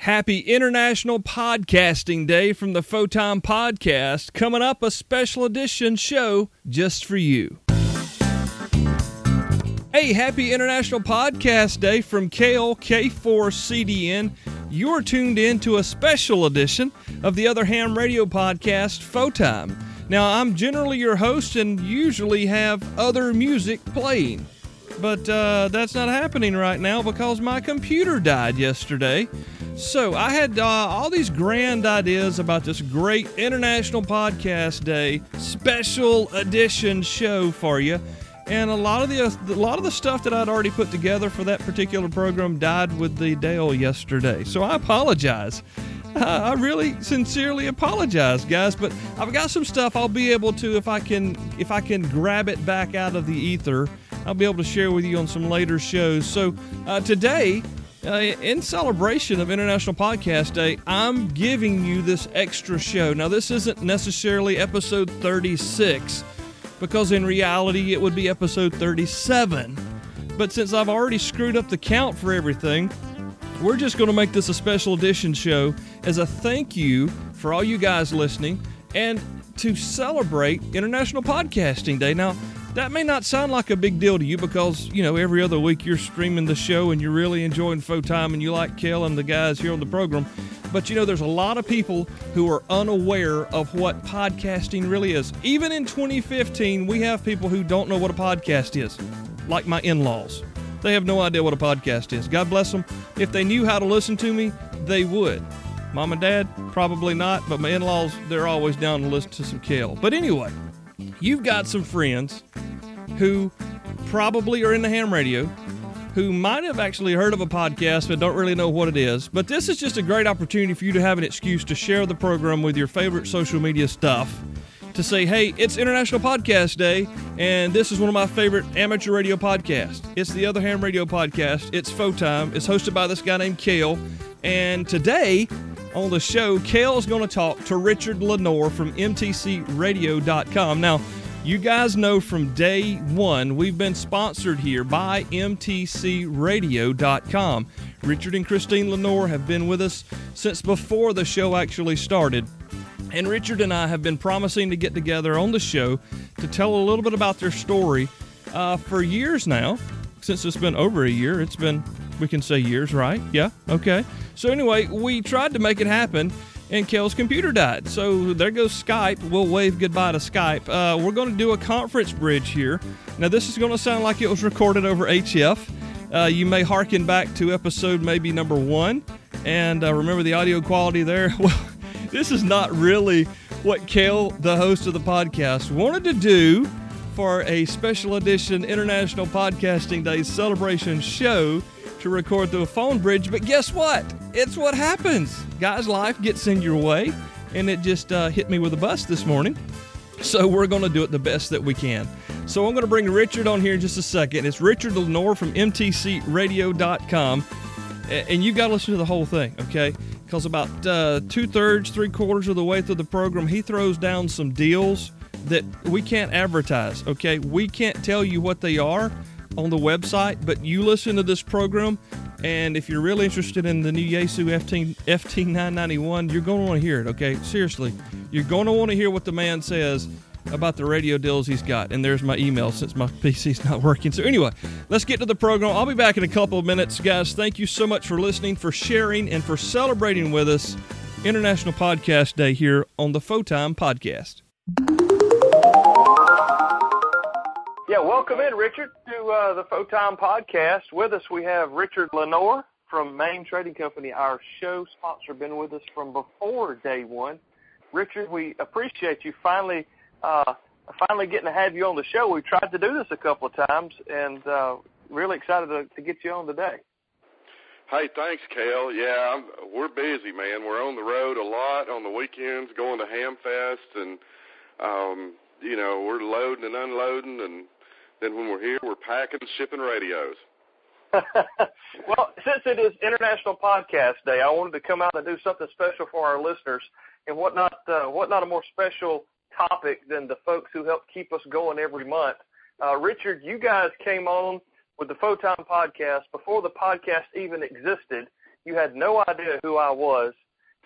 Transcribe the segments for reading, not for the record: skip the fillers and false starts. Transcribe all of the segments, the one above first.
Happy International Podcasting Day from the Photime Podcast. Coming up, a special edition show just for you. Hey, happy International Podcast Day from Kale K4CDN. You're tuned in to a special edition of the other ham radio podcast, Photime. Now, I'm generally your host and usually have other music playing. But that's not happening right now because my computer died yesterday. So I had all these grand ideas about this great International Podcast Day special edition show for you. And a lot of the stuff that I'd already put together for that particular program died with the Dale yesterday. So I apologize. I really sincerely apologize, guys. But I've got some stuff I'll be able to, if I can grab it back out of the ether, I'll be able to share with you on some later shows. So today, in celebration of International Podcast Day, I'm giving you this extra show. Now, this isn't necessarily episode 36, because in reality, it would be episode 37. But since I've already screwed up the count for everything, we're just going to make this a special edition show as a thank you for all you guys listening and to celebrate International Podcasting Day. Now, that may not sound like a big deal to you because, you know, every other week you're streaming the show and you're really enjoying Photime and you like Kel and the guys here on the program. But, you know, there's a lot of people who are unaware of what podcasting really is. Even in 2015, we have people who don't know what a podcast is, like my in-laws. They have no idea what a podcast is. God bless them. If they knew how to listen to me, they would. Mom and Dad, probably not, but my in-laws, they're always down to listen to some Kel. But anyway, you've got some friends who probably are in the ham radio, who might have actually heard of a podcast but don't really know what it is. But this is just a great opportunity for you to have an excuse to share the program with your favorite social media stuff, to say, hey, it's International Podcast Day, and this is one of my favorite amateur radio podcasts. It's the Other Ham Radio Podcast. It's Photime. It's hosted by this guy named Kale. And today on the show, Kale's going to talk to Richard Lenore from MTCRadio.com. Now, you guys know from day one, we've been sponsored here by MTCRadio.com. Richard and Christine Lenore have been with us since before the show actually started. And Richard and I have been promising to get together on the show to tell a little bit about their story for years now. Since it's been over a year, it's been, we can say years, right? Yeah, okay. So anyway, we tried to make it happen, and Kel's computer died. So there goes Skype. We'll wave goodbye to Skype. We're going to do a conference bridge here. Now, this is going to sound like it was recorded over HF. You may hearken back to episode maybe number 1, and remember the audio quality there? Well, this is not really what Kel, the host of the podcast, wanted to do for a special edition International Podcasting Day celebration show, to record through a phone bridge. But guess what? It's what happens. Guys, life gets in your way, and it just hit me with a bus this morning. So we're going to do it the best that we can. So I'm going to bring Richard on here in just a second. It's Richard Lenore from MTCRadio.com. And you got to listen to the whole thing, okay? Because about 2/3, 3/4 of the way through the program, he throws down some deals that we can't advertise, okay? We can't tell you what they are on the website, but you listen to this program, and if you're really interested in the new Yaesu FT991, you're going to want to hear it, okay? Seriously, you're going to want to hear what the man says about the radio deals he's got. And there's my email since my PC's not working. So anyway, let's get to the program. I'll be back in a couple of minutes. Guys, thank you so much for listening, for sharing, and for celebrating with us International Podcast Day here on the Photime Podcast. Yeah, welcome in, Richard, to the Photime Podcast. With us, we have Richard Lenore from Main Trading Company, our show sponsor, been with us from before day one. Richard, we appreciate you finally getting to have you on the show. We tried to do this a couple of times, and really excited to get you on today. Hey, thanks, Kel. Yeah, we're busy, man. We're on the road a lot on the weekends, going to Hamfest, and we're loading and unloading, and then when we're here, we're packing, shipping radios. Well, since it is International Podcast Day, I wanted to come out and do something special for our listeners, and what not a more special topic than the folks who help keep us going every month. Richard, you guys came on with the Photime Podcast before the podcast even existed, You had no idea who I was.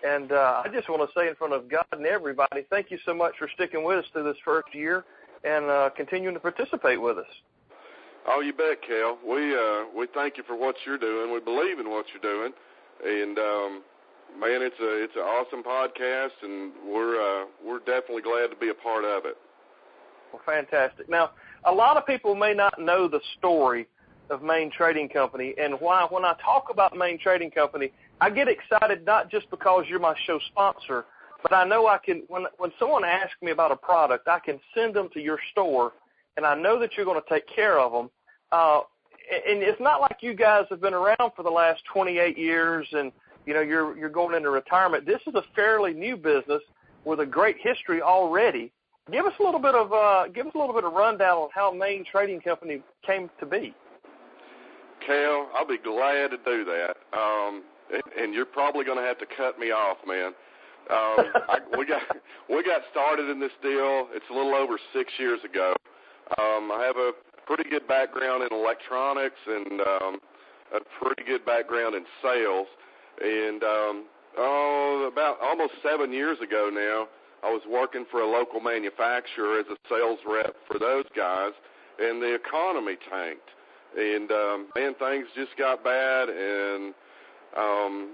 And I just want to say in front of God and everybody, thank you so much for sticking with us through this first year and continuing to participate with us. Oh, you bet, Cal. We thank you for what you're doing. We believe in what you're doing. And, man, it's an awesome podcast, and we're definitely glad to be a part of it. Well, fantastic. Now, a lot of people may not know the story of Main Trading Company, and why when I talk about Main Trading Company, I get excited not just because you're my show sponsor, but I know I can, when someone asks me about a product, I can send them to your store, and I know that you're going to take care of them. And it's not like you guys have been around for the last 28 years and, you know, you're going into retirement. This is a fairly new business with a great history already. Give us a little bit of rundown on how Main Trading Company came to be. Cal, I'll be glad to do that. And you're probably going to have to cut me off, man. We got started in this deal. It's a little over 6 years ago. I have a pretty good background in electronics and a pretty good background in sales. And about almost 7 years ago now, I was working for a local manufacturer as a sales rep for those guys, and the economy tanked. And, man, things just got bad, and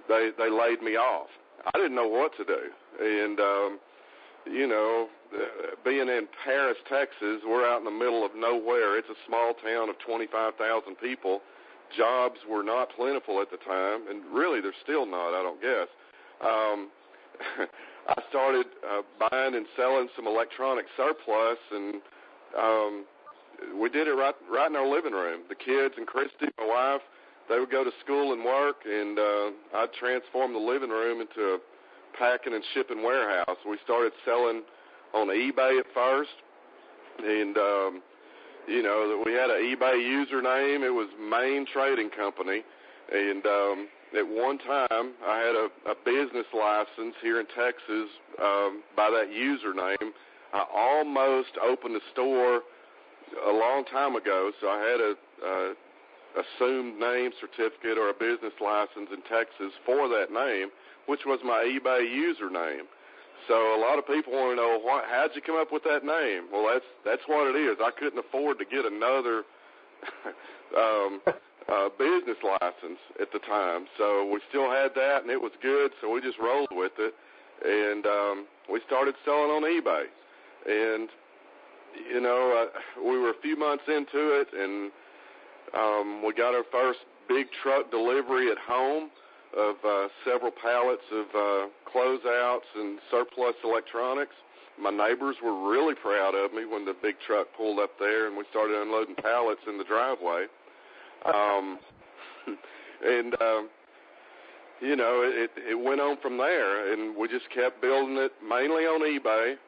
they laid me off. I didn't know what to do. And, you know, being in Paris, Texas, we're out in the middle of nowhere. It's a small town of 25,000 people. Jobs were not plentiful at the time, and really they're still not, I don't guess. I started buying and selling some electronic surplus, and we did it right in our living room. The kids and Christy, my wife, they would go to school and work, and I'd transform the living room into a packing and shipping warehouse. We started selling on eBay at first, and, you know, we had an eBay username. It was Main Trading Company, and at one time I had a business license here in Texas by that username. I almost opened a store a long time ago, so I had a assumed name certificate or a business license in Texas for that name, which was my eBay username. So a lot of people want to know, how'd you come up with that name? Well, that's what it is. I couldn't afford to get another business license at the time, so we still had that, and it was good, so we just rolled with it, and we started selling on eBay. And, you know, we were a few months into it, and we got our first big truck delivery at home of several pallets of closeouts and surplus electronics. My neighbors were really proud of me when the big truck pulled up there and we started unloading pallets in the driveway. And, you know, it went on from there, and we just kept building it mainly on eBay.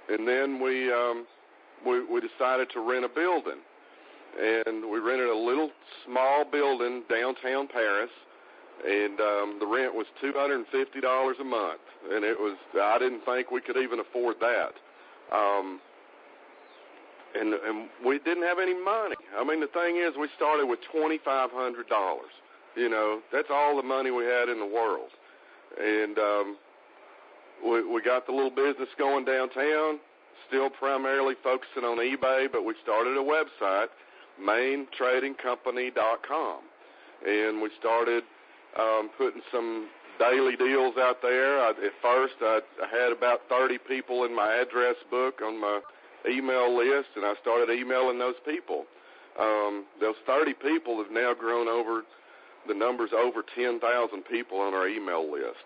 And then we decided to rent a building. And we rented a little small building downtown Paris, and the rent was $250 a month, and I didn't think we could even afford that. And we didn't have any money. I mean, the thing is, we started with $2,500. You know, that's all the money we had in the world. And we got the little business going downtown, still primarily focusing on eBay, but we started a website, maintradingcompany.com, and we started putting some daily deals out there. At first, I had about 30 people in my address book on my email list, and I started emailing those people. Those 30 people have now grown over, the number's over 10,000 people on our email list.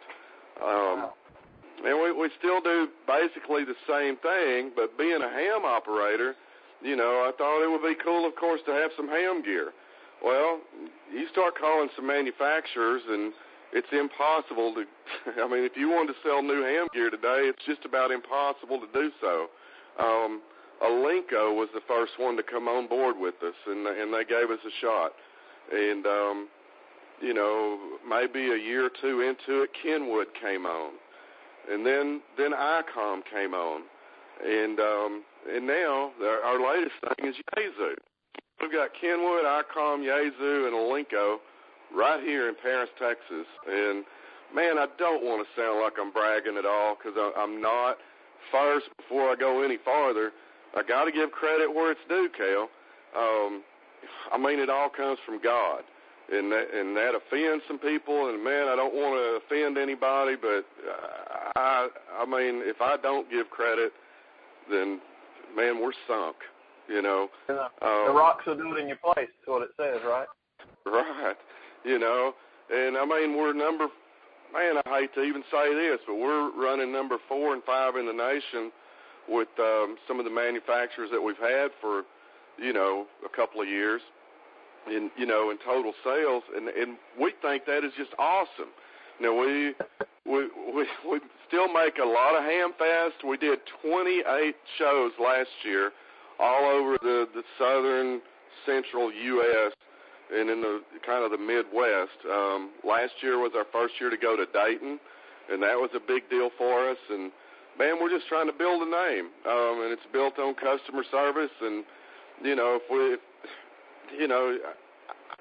And we still do basically the same thing, but being a ham operator, you know, I thought it would be cool, of course, to have some ham gear. Well, you start calling some manufacturers, and it's impossible to, I mean, if you wanted to sell new ham gear today, it's just about impossible to do so. Alinco was the first one to come on board with us, and they gave us a shot. And, you know, maybe a year or two into it, Kenwood came on. And then ICOM came on. And now our latest thing is Yaesu. We've got Kenwood, ICOM, Yaesu, and Alinco right here in Paris, Texas. And, man, I don't want to sound like I'm bragging at all, because I'm not. First, before I go any farther, I got to give credit where it's due, Cale. I mean, it all comes from God. And that offends some people, and, man, I don't want to offend anybody, but, I mean, if I don't give credit, then, man, we're sunk, you know. The rocks will do it in your place, is what it says, right? Right, you know. And, I mean, man, I hate to even say this, but we're running number 4 and 5 in the nation with some of the manufacturers that we've had for, you know, a couple of years. In total sales, and we think that is just awesome. Now we still make a lot of ham fest. We did 28 shows last year, all over the southern central U.S. and in the kind of the Midwest. Last year was our first year to go to Dayton, and that was a big deal for us. And man, we're just trying to build a name, and it's built on customer service. And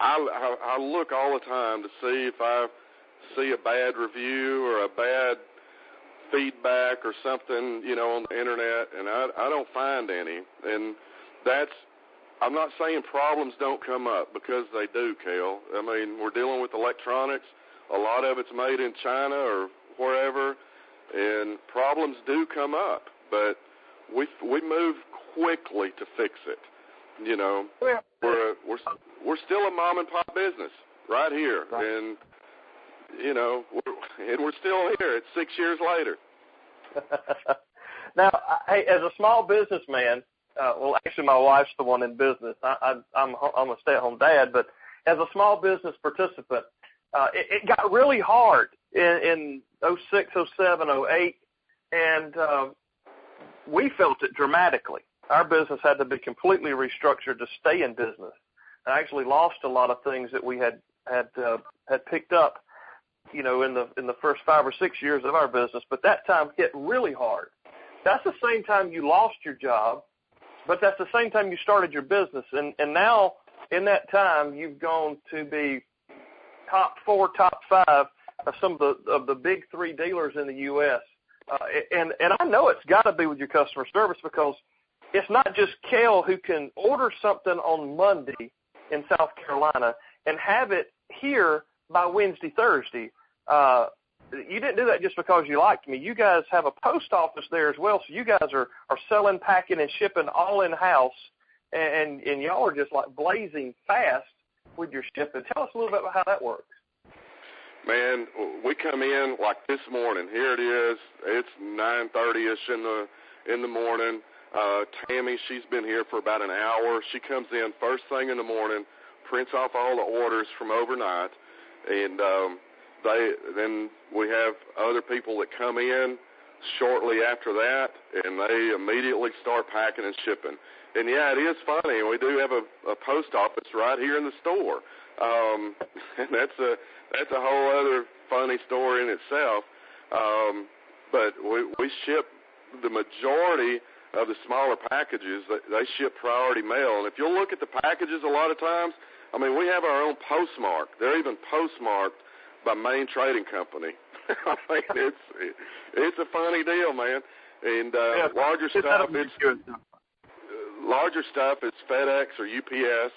I look all the time to see if I see a bad review or a bad feedback or something, you know, on the internet, and I don't find any. And I'm not saying problems don't come up, because they do, Cale. I mean, we're dealing with electronics. A lot of it's made in China or wherever, and problems do come up. But we move quickly to fix it. You know, we're still a mom and pop business right here, right. And you know, we're still here. It's 6 years later. Now, hey, as a small businessman, well, actually, my wife's the one in business. I'm a stay-at-home dad, but as a small business participant, it got really hard in 06, 07, 08, and we felt it dramatically. Our business had to be completely restructured to stay in business. I actually lost a lot of things that we had picked up, you know, in the first 5 or 6 years of our business. But that time hit really hard. That's the same time you lost your job, but that's the same time you started your business. And now, in that time, you've gone to be top 4, top 5 of some of the big 3 dealers in the U.S. And I know it's got to be with your customer service, because it's not just Cale who can order something on Monday in South Carolina and have it here by Wednesday, Thursday. You didn't do that just because you liked me. You guys have a post office there as well, so you guys are selling, packing, and shipping all in-house, and y'all are just like blazing fast with your shipping. Tell us a little bit about how that works. Man, we come in like this morning. Here it is. It's 9:30ish in the morning. Tammy, she's been here for about an hour. She comes in first thing in the morning, prints off all the orders from overnight, and then we have other people that come in shortly after that, and they immediately start packing and shipping. And yeah, it is funny. We do have a post office right here in the store, and that's a whole other funny story in itself. But we ship the majority of the smaller packages. They ship priority mail, and if you'll look at the packages, a lot of times, I mean, we have our own postmark. They're even postmarked by Main Trading Company. I mean, it's a funny deal, man. And larger stuff, it's FedEx or UPS.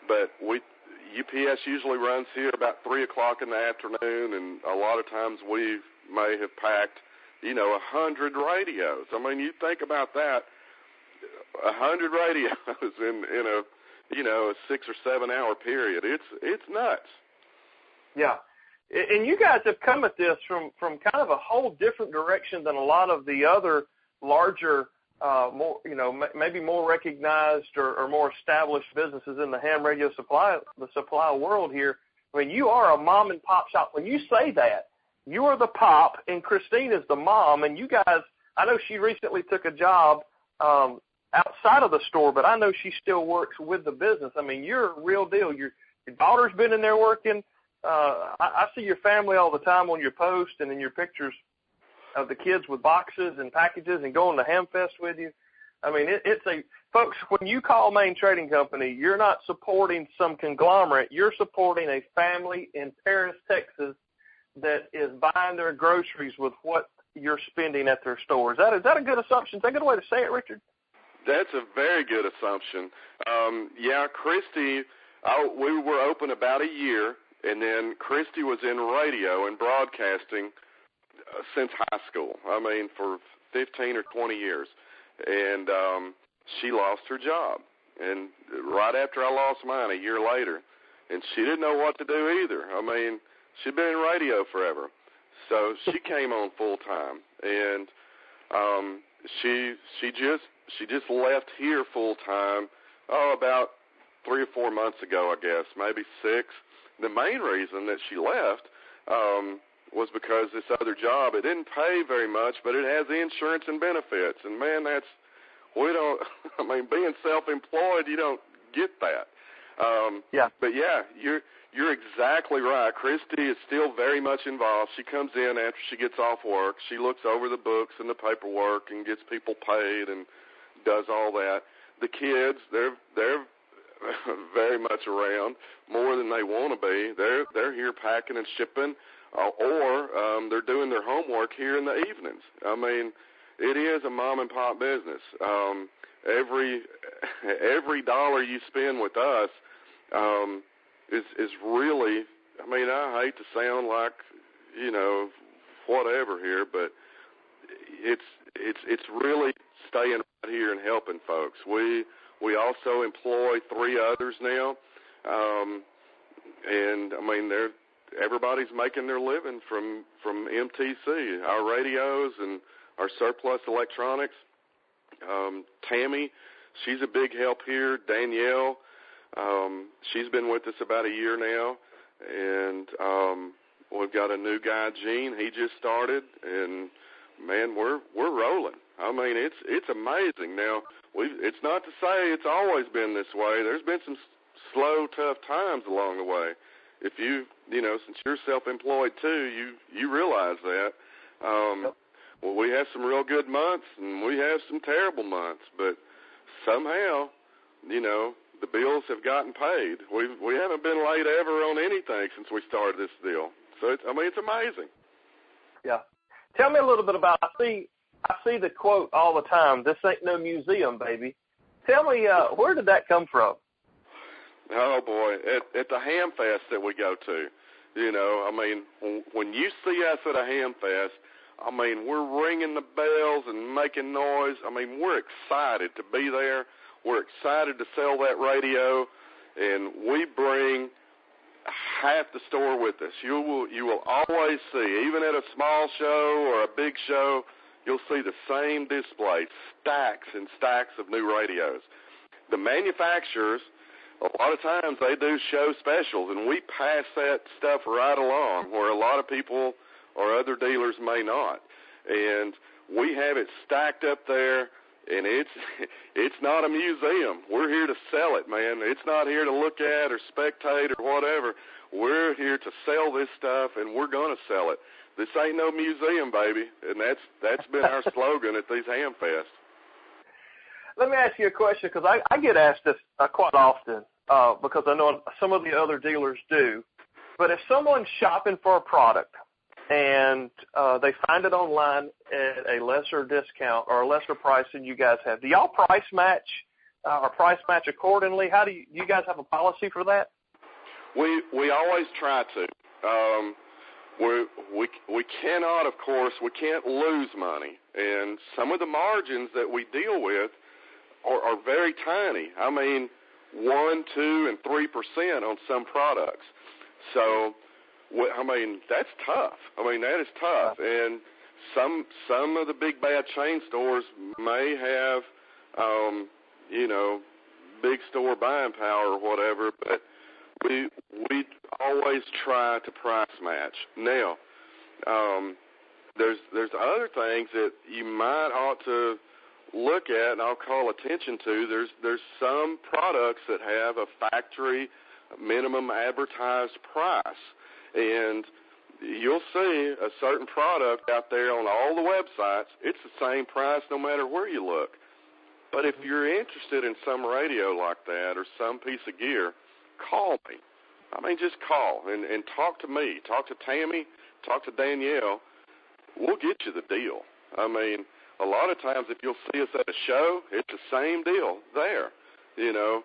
But UPS usually runs here about 3 o'clock in the afternoon, and a lot of times we may have packed, 100 radios. I mean, you think about that, 100 radios in a 6 or 7 hour period. It's nuts. Yeah. And you guys have come at this from kind of a whole different direction than a lot of the other larger, more, maybe more recognized or more established businesses in the ham radio supply world here. I mean, you are a mom and pop shop. When you say that, you are the pop and Christine is the mom, and you guys, I know she recently took a job outside of the store, but I know she still works with the business. I mean, you're a real deal. Your daughter's been in there working. I see your family all the time on your post and in your pictures of the kids with boxes and packages and going to Hamfest with you. I mean, folks, when you call Main Trading Company, you're not supporting some conglomerate. You're supporting a family in Paris, Texas, that is buying their groceries with what you're spending at their store. Is that a good assumption? Is that a good way to say it, Richard? That's a very good assumption. Yeah, Christy, we were open about a year, and then Christy was in radio and broadcasting since high school. I mean, for 15 or 20 years. And she lost her job. And right after I lost mine, a year later, and she didn't know what to do either. I mean, she'd been in radio forever. So she came on full time, and she just left here full time. About 3 or 4 months ago, I guess, maybe 6. The main reason that she left was because this other job, it didn't pay very much, but it has the insurance and benefits. And man, being self-employed, you don't get that. Yeah. But yeah, you're exactly right. Christy is still very much involved. She comes in after she gets off work. She looks over the books and the paperwork and gets people paid and does all that. The kids, they're very much around, more than they want to be. They're here packing and shipping, or they're doing their homework here in the evenings. I mean, it is a mom and pop business. Every dollar you spend with us is really, I mean, I hate to sound like, whatever here, but it's really staying right here and helping folks. We also employ 3 others now, and I mean everybody's making their living from MTC, our radios and our surplus electronics. Tammy, she's a big help here. Danielle, she's been with us about a year now, and we've got a new guy, Gene. He just started, and man, we're rolling. I mean, it's amazing. Now, it's not to say it's always been this way. There's been some slow, tough times along the way. If since you're self-employed too, you realize that. Well, we have some real good months, and we have some terrible months, but somehow, the bills have gotten paid. We haven't been late ever on anything since we started this deal. So it's amazing. Yeah. Tell me a little bit about, I see the quote all the time, "This ain't no museum, baby." Tell me, where did that come from? Oh, boy, at the Ham Fest that we go to. When you see us at a Ham Fest, I mean, we're ringing the bells and making noise. I mean, we're excited to be there. We're excited to sell that radio, and we bring half the store with us. You will always see, even at a small show or a big show, you'll see the same display, stacks and stacks of new radios. The manufacturers, a lot of times they do show specials, and we pass that stuff right along where a lot of people or other dealers may not. And we have it stacked up there, and it's not a museum. We're here to sell it, man. It's not here to look at or spectate or whatever. We're here to sell this stuff, and we're going to sell it. This ain't no museum, baby, and that's been our slogan at these Ham Fests. Let me ask you a question, because I get asked this quite often, because I know some of the other dealers do. But if someone's shopping for a product and they find it online at a lesser discount or a lesser price than you guys have, do y'all price match or price match accordingly? How do you guys have a policy for that? We always try to. We cannot, of course, we can't lose money. And some of the margins that we deal with are very tiny. I mean, 1%, 2%, and 3% on some products. So, I mean, that's tough. I mean, that is tough. And some of the big bad chain stores may have, big store buying power or whatever, but we always try to price match. Now, there's other things that you might ought to look at, and I'll call attention to. There's some products that have a factory minimum advertised price, and you'll see a certain product out there on all the websites. It's the same price no matter where you look. But if you're interested in some radio like that or some piece of gear, call me. I mean, just call and talk to me. Talk to Tammy. Talk to Danielle. We'll get you the deal. I mean, a lot of times if you'll see us at a show, it's the same deal there. You know,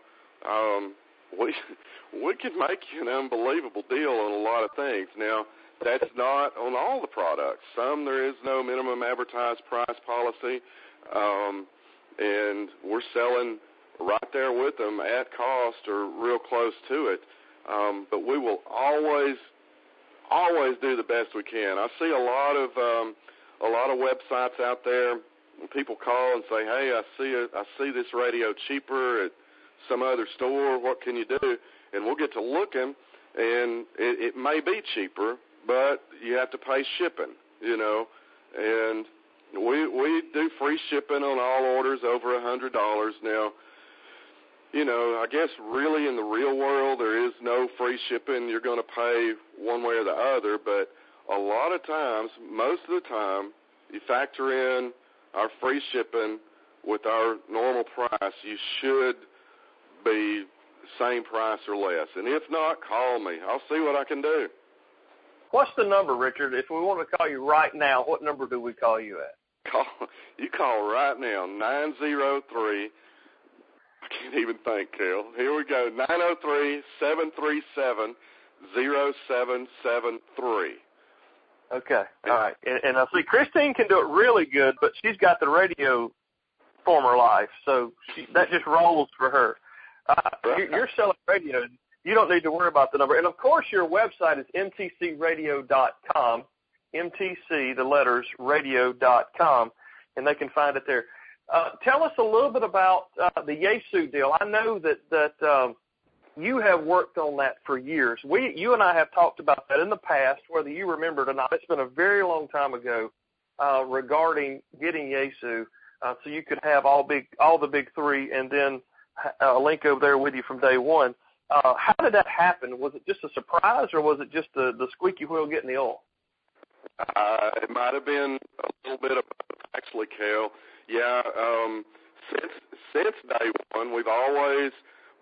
we can make you an unbelievable deal on a lot of things. Now, that's not on all the products. Some there is no minimum advertised price policy, and we're selling right there with them at cost or real close to it. But we will always do the best we can. I see a lot of websites out there. People call and say, "Hey, I see this radio cheaper at some other store. What can you do?" And we'll get to looking, and it may be cheaper, but you have to pay shipping, you know. And we do free shipping on all orders over $100 now. You know, I guess really in the real world there is no free shipping. You're going to pay one way or the other, but a lot of times, most of the time, you factor in our free shipping with our normal price, you should be same price or less. And if not, call me. I'll see what I can do. What's the number, Richard? If we want to call you right now, what number do we call you at? Call right now, 903. I can't even think, Kel. Here we go, 903-737-0773. Okay, all right. And I see Christine can do it really good, but she's got the radio former life, so that just rolls for her. You're selling radio. You don't need to worry about the number. And, of course, your website is mtcradio.com, MTC, the letters, radio.com, and they can find it there. Tell us a little bit about the Yaesu deal. I know that you have worked on that for years. You and I have talked about that in the past, whether you remember it or not. It's been a very long time ago regarding getting Yaesu so you could have all the big three and then a link over there with you from day one. How did that happen? Was it just a surprise, or was it just the squeaky wheel getting the oil? It might have been a little bit of both, actually, Cal. Yeah, since day one, we've always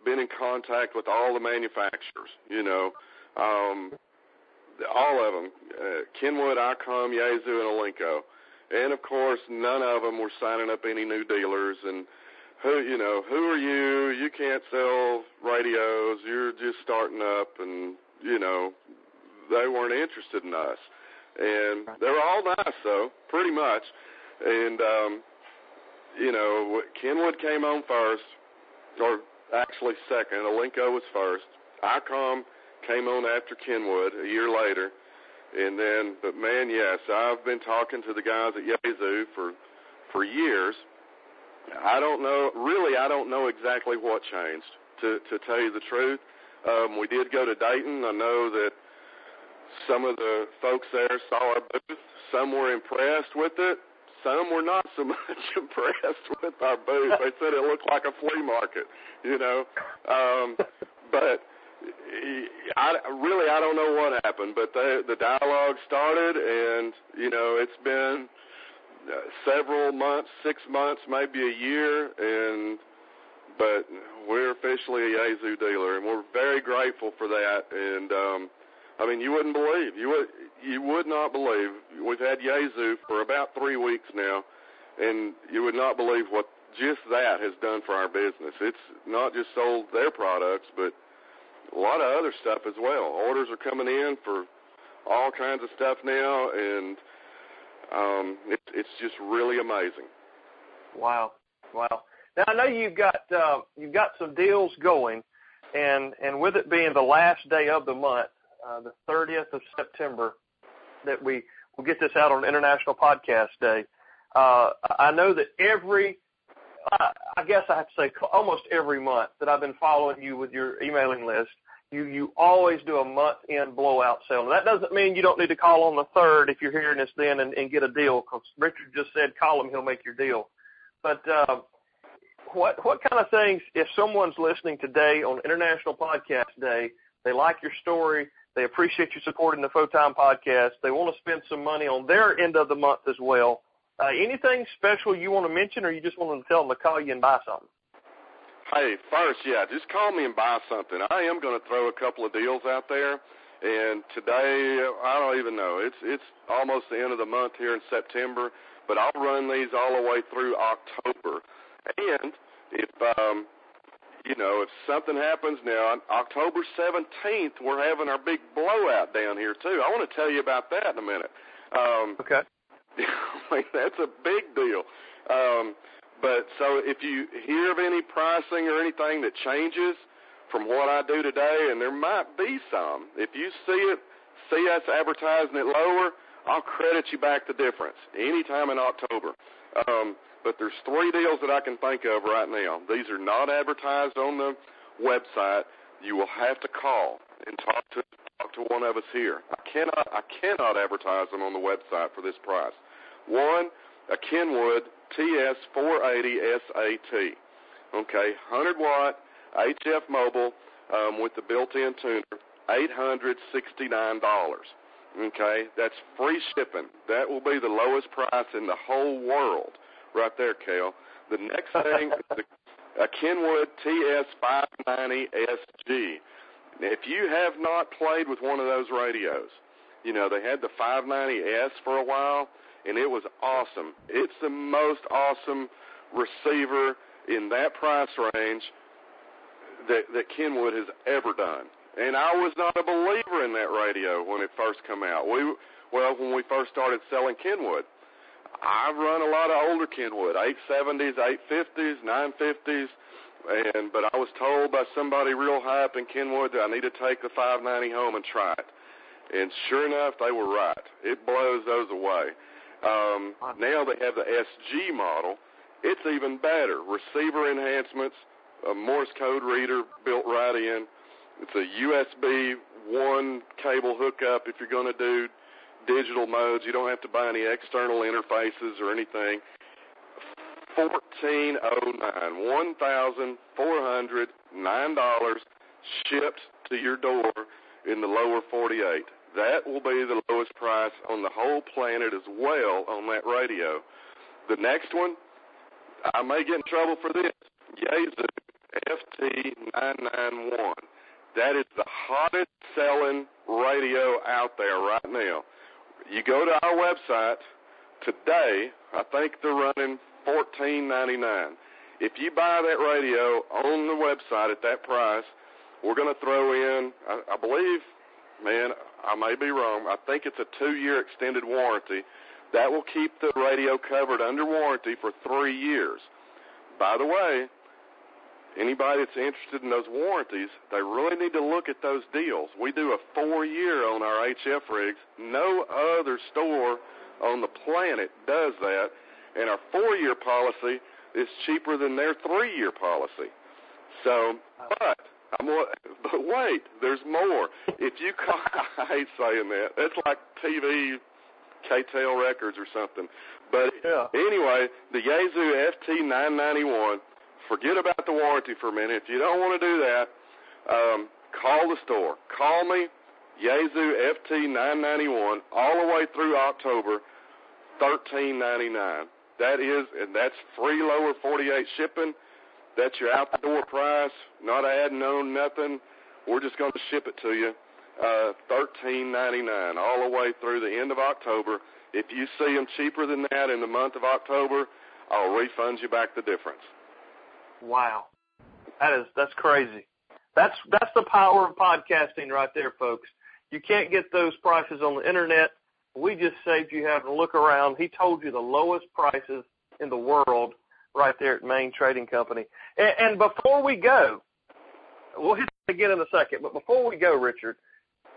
been in contact with all the manufacturers, you know, all of them, Kenwood, Icom, Yaesu, and Alinco. And, of course, none of them were signing up any new dealers. And, who are you? You can't sell radios. You're just starting up. And, you know, they weren't interested in us. And they were all nice, though, pretty much. And, you know, Kenwood came on first, or actually second. Alinco was first. Icom came on after Kenwood a year later. And then, but man, yes, I've been talking to the guys at Yaesu for years. I don't know exactly what changed, to tell you the truth. We did go to Dayton. I know that some of the folks there saw our booth. Some were impressed with it. Some were not so much impressed with our booth. They said it looked like a flea market, you know. But I don't know what happened. But the dialogue started, and, you know, it's been several months, 6 months, maybe a year, but we're officially a Yaesu dealer, and we're very grateful for that. And I mean, you wouldn't believe, you would not believe. We've had Yaesu for about 3 weeks now, and you would not believe what just that has done for our business. It's not just sold their products, but a lot of other stuff as well. Orders are coming in for all kinds of stuff now, and it's just really amazing. Wow. Now I know you've got some deals going, and with it being the last day of the month, the 30th of September, that we will get this out on International Podcast Day. I know that I guess I have to say almost every month that I've been following you with your emailing list, you always do a month-end blowout sale. Now, that doesn't mean you don't need to call on the 3rd if you're hearing this then and get a deal, because Richard just said call him, he'll make your deal. But what kind of things, if someone's listening today on International Podcast Day, they like your story, they appreciate you supporting the Photime Podcast, they want to spend some money on their end of the month as well, Anything special you want to mention, or you just want to tell them to call you and buy something? Hey, first, just call me and buy something. I am going to throw a couple of deals out there, and today, I don't even know. It's almost the end of the month here in September, but I'll run these all the way through October. And if something happens now, on October 17th, we're having our big blowout down here, too. I want to tell you about that in a minute. Okay. That's a big deal. But so if you hear of any pricing or anything that changes from what I do today, and there might be some, if you see us advertising it lower, I'll credit you back the difference anytime in October. But there's 3 deals that I can think of right now. These are not advertised on the website. You will have to call and talk to one of us here. I cannot advertise them on the website for this price. One, a Kenwood TS480 SAT. Okay, 100-watt HF mobile with the built-in tuner, $869. Okay, that's free shipping. That will be the lowest price in the whole world right there, Cal. The next thing is a Kenwood TS590 SG. If you have not played with one of those radios, they had the 590S for a while, and it was awesome. It's the most awesome receiver in that price range that Kenwood has ever done. And I was not a believer in that radio when it first came out. When we first started selling Kenwood. I've run a lot of older Kenwood, 870s, 850s, 950s, but I was told by somebody real high up in Kenwood that I need to take the 590 home and try it. And sure enough, they were right. It blows those away. Now they have the SG model. It's even better. Receiver enhancements, a Morse code reader built right in. It's a USB 1 cable hookup if you're going to do digital modes. You don't have to buy any external interfaces or anything. $1,409, $1,409 shipped to your door in the lower 48. That will be the lowest price on the whole planet as well on that radio. The next one, I may get in trouble for this, Yaesu FT991. That is the hottest selling radio out there right now. You go to our website today, I think they're running $14.99. If you buy that radio on the website at that price, we're going to throw in, I believe, man, I may be wrong, I think it's a 2-year extended warranty. That will keep the radio covered under warranty for 3 years. By the way, anybody that's interested in those warranties, they really need to look at those deals. We do a 4-year on our HF rigs. No other store on the planet does that, and our 4-year policy is cheaper than their 3-year policy. So, but wait, there's more. If you call, I hate saying that. That's like TV, K-Tail Records or something. But anyway, the Yaesu FT991, forget about the warranty for a minute. If you don't want to do that, call the store. Call me, Yaesu FT991, all the way through October, $13.99. And that's free lower 48 shipping. That's your out-the-door price, not adding on nothing. We're just going to ship it to you, $13.99, all the way through the end of October. If you see them cheaper than that in the month of October, I'll refund you back the difference. Wow, that's crazy. That's the power of podcasting right there, folks. You can't get those prices on the internet. We just saved you having to look around. He told you the lowest prices in the world right there at Main Trading Company. And before we go, we'll hit it again in a second, but before we go, Richard,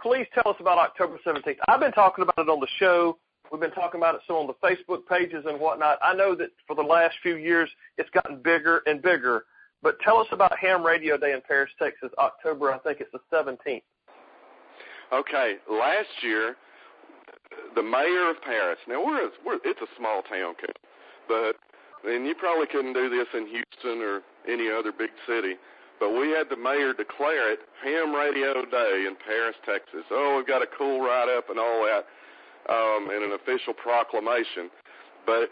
please tell us about October 17th. I've been talking about it on the show. We've been talking about it some on the Facebook pages and whatnot. I know that for the last few years it's gotten bigger and bigger, but tell us about Ham Radio Day in Paris, Texas, October, I think it's the 17th. Okay, last year, the mayor of Paris, now it's a small town, and you probably couldn't do this in Houston or any other big city, but we had the mayor declare it Ham Radio Day in Paris, Texas. Oh, we've got a cool write-up and all that, and an official proclamation. But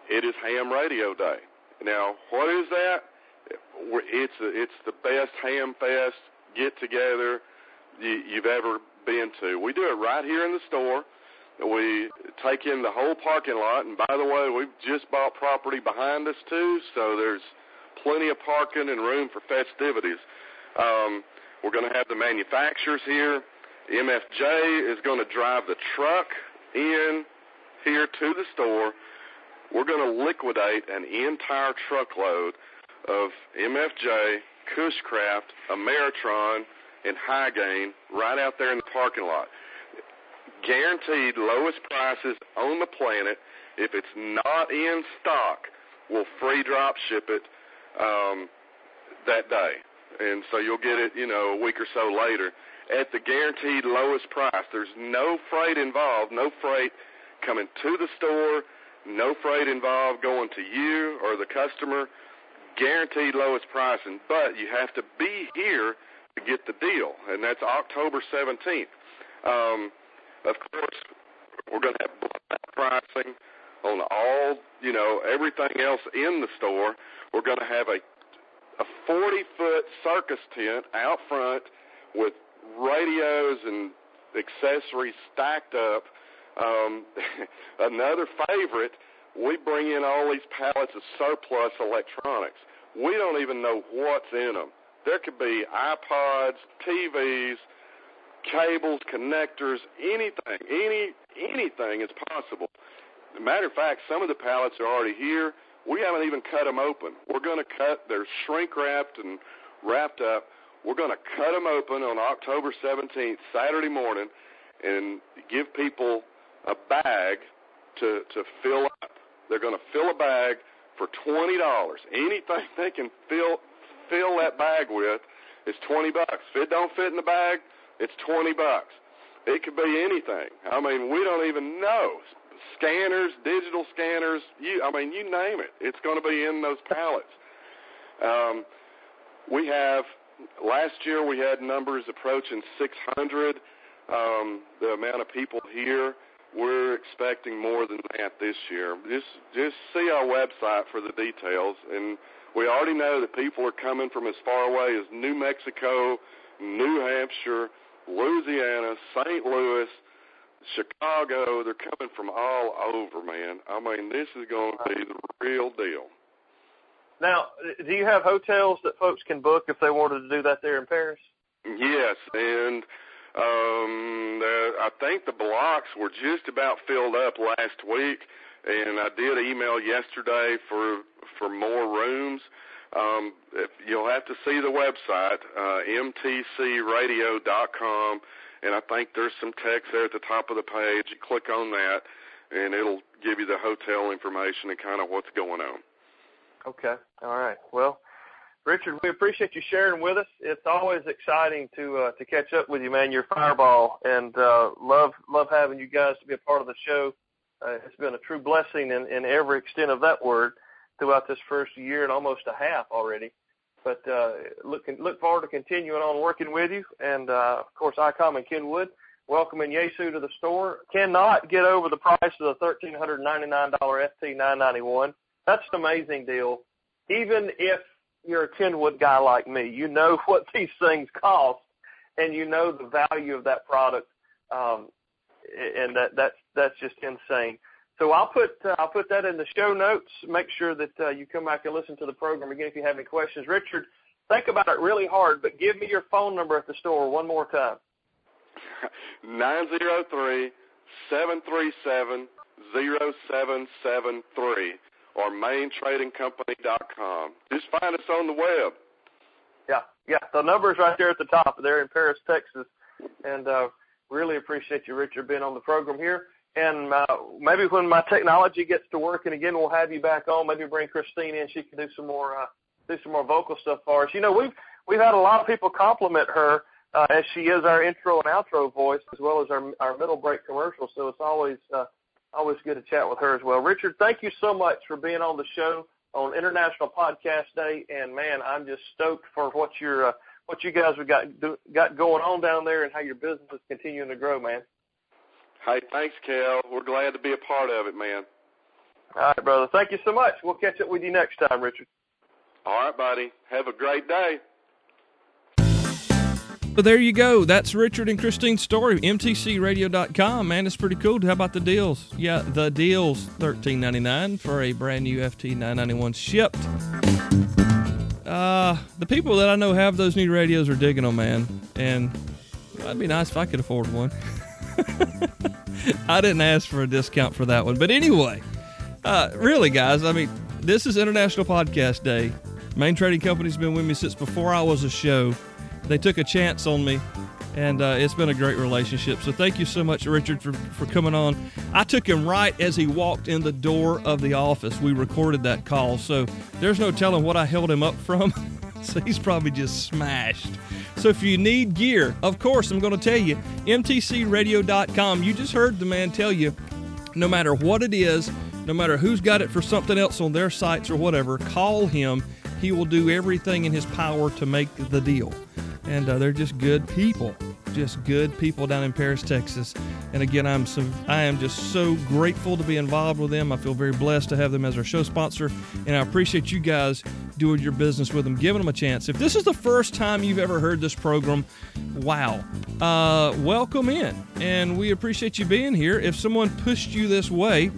it is Ham Radio Day. Now, what is that? It's the best ham fest get-together you've ever been to. We do it right here in the store. We take in the whole parking lot, and by the way, we've just bought property behind us, too, so there's plenty of parking and room for festivities. We're going to have the manufacturers here. MFJ is going to drive the truck in here to the store. We're going to liquidate an entire truckload of MFJ, Cushcraft, Ameritron, and High Gain right out there in the parking lot. Guaranteed lowest prices on the planet. If it's not in stock, we'll free drop ship it that day. And so you'll get it, a week or so later at the guaranteed lowest price. There's no freight involved, no freight coming to the store, no freight involved going to you or the customer. Guaranteed lowest pricing, but you have to be here to get the deal, and that's October 17th. Of course, we're going to have black pricing on all, everything else in the store. We're going to have a 40-foot circus tent out front with radios and accessories stacked up. Another favorite, we bring in all these pallets of surplus electronics. We don't even know what's in them. There could be iPods, TVs, cables, connectors, anything. Anything is possible. As a matter of fact, some of the pallets are already here. We haven't even cut them open. We're going to they're shrink-wrapped and wrapped up. We're going to cut them open on October 17th, Saturday morning, and give people a bag to fill up. They're going to fill a bag for $20. Anything they can fill that bag with is $20. If it don't fit in the bag, it's $20. It could be anything. I mean, we don't even know. Scanners, digital scanners, you name it. It's going to be in those pallets. Last year we had numbers approaching 600. The amount of people here, we're expecting more than that this year. Just see our website for the details. And we already know that people are coming from as far away as New Mexico, New Hampshire, Louisiana, St. Louis, Chicago. They're coming from all over, man. I mean, this is going to be the real deal. Now, do you have hotels that folks can book if they wanted to do that there in Paris? Yes, and I think the blocks were just about filled up last week, and I did email yesterday for more rooms. You'll have to see the website, mtcradio.com, and I think there's some text there at the top of the page. You click on that, and it'll give you the hotel information and kind of what's going on. Okay. All right. Well, Richard, we appreciate you sharing with us. It's always exciting to catch up with you, man. You're Fireball, and love having you guys to be a part of the show. It's been a true blessing in every extent of that word throughout this first year and almost a half already. But look forward to continuing on working with you. And, of course, ICOM and Kenwood welcoming Yaesu to the store. Cannot get over the price of the $1,399 FT991. That's an amazing deal. Even if you're a Kenwood guy like me, you know what these things cost, and you know the value of that product, and that's just insane. So I'll put that in the show notes. Make sure that you come back and listen to the program again if you have any questions. Richard, think about it really hard, but give me your phone number at the store one more time. 903-737-0773 or MainTradingCompany.com. Just find us on the web. Yeah, the number's right there at the top. They're in Paris, Texas, and really appreciate you, Richard, being on the program here. And maybe when my technology gets to working again, we'll have you back on. Maybe bring Christine in; she can do some more vocal stuff for us. You know, we've had a lot of people compliment her as she is our intro and outro voice, as well as our middle break commercial. So it's always good to chat with her as well. Richard, thank you so much for being on the show on International Podcast Day. And man, I'm just stoked for what you guys have got going on down there and how your business is continuing to grow, man. Hey, thanks, Cal. We're glad to be a part of it, man. All right, brother. Thank you so much. We'll catch up with you next time, Richard. All right, buddy. Have a great day. So there you go. That's Richard and Christine's story. MTCradio.com, man. It's pretty cool. How about the deals? Yeah, the deals, $13.99 for a brand new FT 991 shipped. The people that I know have those new radios are digging them, man. And it'd be nice if I could afford one. I didn't ask for a discount for that one. But anyway, really, guys, I mean, this is International Podcast Day. Main Trading Company's been with me since before I was a show. They took a chance on me, and it's been a great relationship. So thank you so much, Richard, for coming on. I took him right as he walked in the door of the office. We recorded that call, so there's no telling what I held him up from. So he's probably just smashed. So if you need gear, of course, I'm going to tell you, mtcradio.com. You just heard the man tell you, no matter what it is, no matter who's got it for something else on their sites or whatever, call him. He will do everything in his power to make the deal. And they're just good people down in Paris, Texas. And again, I am just so grateful to be involved with them. I feel very blessed to have them as our show sponsor, and I appreciate you guys doing your business with them, giving them a chance. If this is the first time you've ever heard this program, wow, welcome in, and we appreciate you being here. If someone pushed you this way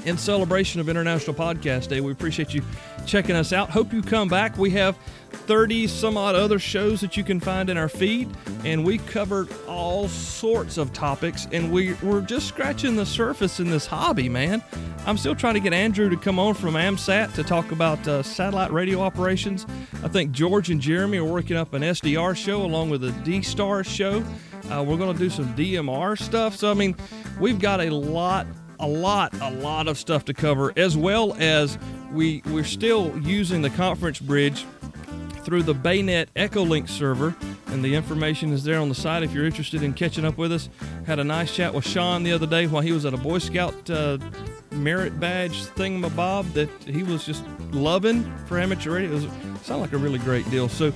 in celebration of International Podcast Day, we appreciate you checking us out. Hope you come back. We have 30 some odd other shows that you can find in our feed, and we covered all sorts of topics, and we're just scratching the surface in this hobby, man. I'm still trying to get Andrew to come on from AMSAT to talk about satellite radio operations. I think George and Jeremy are working up an SDR show along with a D-Star show. We're going to do some DMR stuff. So, I mean, we've got a lot of stuff to cover, as well as we're still using the conference bridge through the Baynet Echolink server, and the information is there on the site if you're interested in catching up with us. Had a nice chat with Sean the other day while he was at a Boy Scout merit badge thingamabob that he was just loving for amateur radio. It sounded like a really great deal. So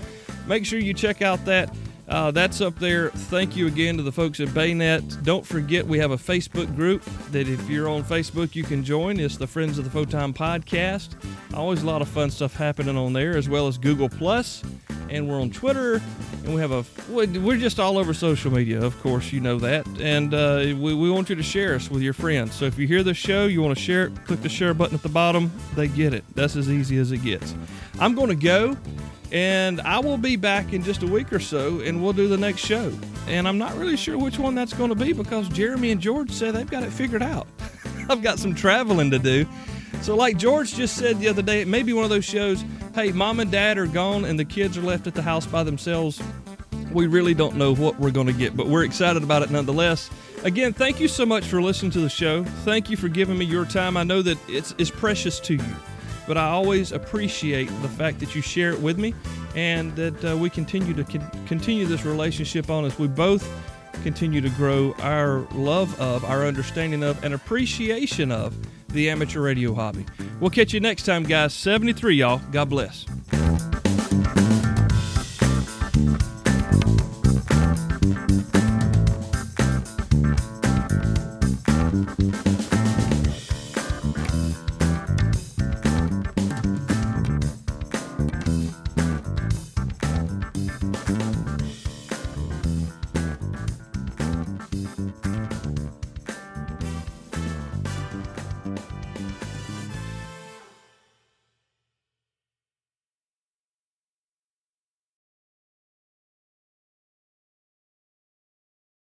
make sure you check out that. That's up there. Thank you again to the folks at Baynet. Don't forget, we have a Facebook group that if you're on Facebook, you can join. It's the Friends of the Photon Podcast. Always a lot of fun stuff happening on there, as well as Google+. And we're on Twitter. And we're just all over social media, of course, you know that. And we want you to share us with your friends. So if you hear the show, you want to share it, click the share button at the bottom. They get it. That's as easy as it gets. I'm going to go. And I will be back in just a week or so, and we'll do the next show. And I'm not really sure which one that's going to be, because Jeremy and George said they've got it figured out. I've got some traveling to do. So like George just said the other day, it may be one of those shows, hey, mom and dad are gone and the kids are left at the house by themselves. We really don't know what we're going to get, but we're excited about it nonetheless. Again, thank you so much for listening to the show. Thank you for giving me your time. I know that it's precious to you. But I always appreciate the fact that you share it with me, and that we continue this relationship on as we both continue to grow our love of, our understanding of, and appreciation of the amateur radio hobby. We'll catch you next time, guys. 73, y'all. God bless.